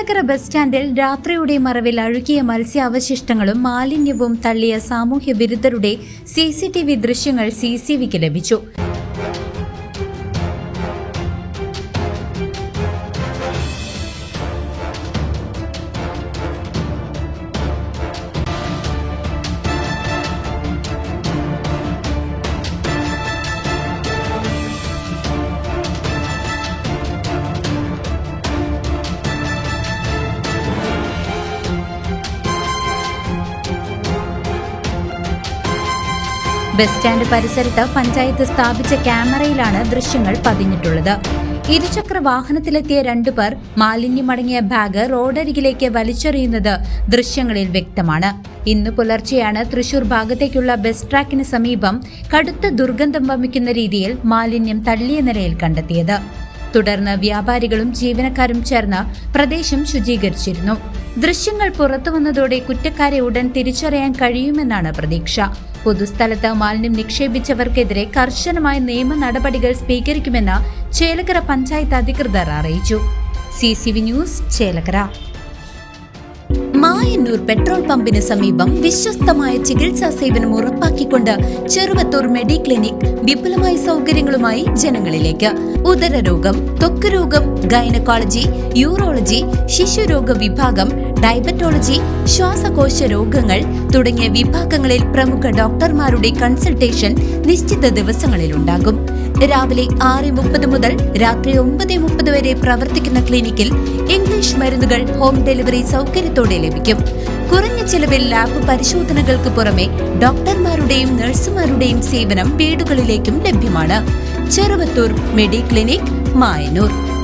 Chelakkara bus സ്റ്റാൻഡിൽ രാത്രിയുടെ മറവിൽ അഴുകിയ മത്സ്യാവശിഷ്ടങ്ങളും മാലിന്യവും തള്ളിയ സാമൂഹ്യ വിരുദ്ധരുടെ CCTV ദൃശ്യങ്ങൾ CCVക്ക് ലഭിച്ചു. ബസ് സ്റ്റാൻഡ് പരിസരത്ത് പഞ്ചായത്ത് സ്ഥാപിച്ച ക്യാമറയിലാണ് ദൃശ്യങ്ങൾ പതിഞ്ഞിട്ടുള്ളത്. ഇരുചക്ര വാഹനത്തിലെത്തിയ 2 പേർ മാലിന്യമടങ്ങിയ ബാഗ് റോഡരികിലേക്ക് വലിച്ചെറിയുന്നത് ദൃശ്യങ്ങളിൽ വ്യക്തമാണ്. ഇന്ന് പുലർച്ചെയാണ് തൃശൂർ ഭാഗത്തേക്കുള്ള ബസ് ട്രാക്കിന് സമീപം കടുത്ത ദുർഗന്ധം വമിക്കുന്ന രീതിയിൽ മാലിന്യം തള്ളിയ നിലയിൽ കണ്ടെത്തിയത്. തുടർന്ന് വ്യാപാരികളും ജീവനക്കാരും ചേർന്ന് പ്രദേശം ശുചീകരിച്ചിരുന്നു. ദൃശ്യങ്ങൾ പുറത്തുവന്നതോടെ കുറ്റക്കാരെ ഉടൻ തിരിച്ചറിയാൻ കഴിയുമെന്നാണ് പ്രതീക്ഷ. പൊതുസ്ഥലത്ത് മാലിന്യം നിക്ഷേപിച്ചവർക്കെതിരെ കർശനമായ നിയമ നടപടികൾ സ്വീകരിക്കുമെന്ന് ചേലക്കര പഞ്ചായത്ത് അധികൃതർ അറിയിച്ചു. CCV news, Chelakkara. Mayannur petrol പമ്പിന് സമീപം വിശ്വസ്തമായ ചികിത്സാ സേവനം ഉറപ്പാക്കിക്കൊണ്ട് ചെറുവത്തൂർ മെഡിക്ലിനിക് വിപുലമായ സൗകര്യങ്ങളുമായി ജനങ്ങളിലേക്ക്. ഉദരരോഗം, ത്വക്ക് രോഗം, ഗൈനക്കോളജി, യൂറോളജി, ശിശുരോഗ വിഭാഗം, ഡയബറ്റോളജി, ശ്വാസകോശ രോഗങ്ങൾ തുടങ്ങിയ വിഭാഗങ്ങളിൽ പ്രമുഖ ഡോക്ടർമാരുടെ കൺസൾട്ടേഷൻ നിശ്ചിത ദിവസങ്ങളിലുണ്ടാകും. രാവിലെ 6:30 മുതൽ രാത്രി 9:30 വരെ പ്രവർത്തിക്കുന്ന ക്ലിനിക്കിൽ ഇംഗ്ലീഷ് മരുന്നുകൾ ഹോം ഡെലിവറി സൗകര്യത്തോടെ ലഭിക്കും. കുറഞ്ഞ ചെലവിൽ ലാബ് പരിശോധനകൾക്ക് പുറമെ ഡോക്ടർമാരുടെയും നഴ്സുമാരുടെയും സേവനം വീടുകളിലേക്കും ലഭ്യമാണ്. ചെറുവത്തൂർ മെഡിക്ലിനിക്, മായന്നൂർ.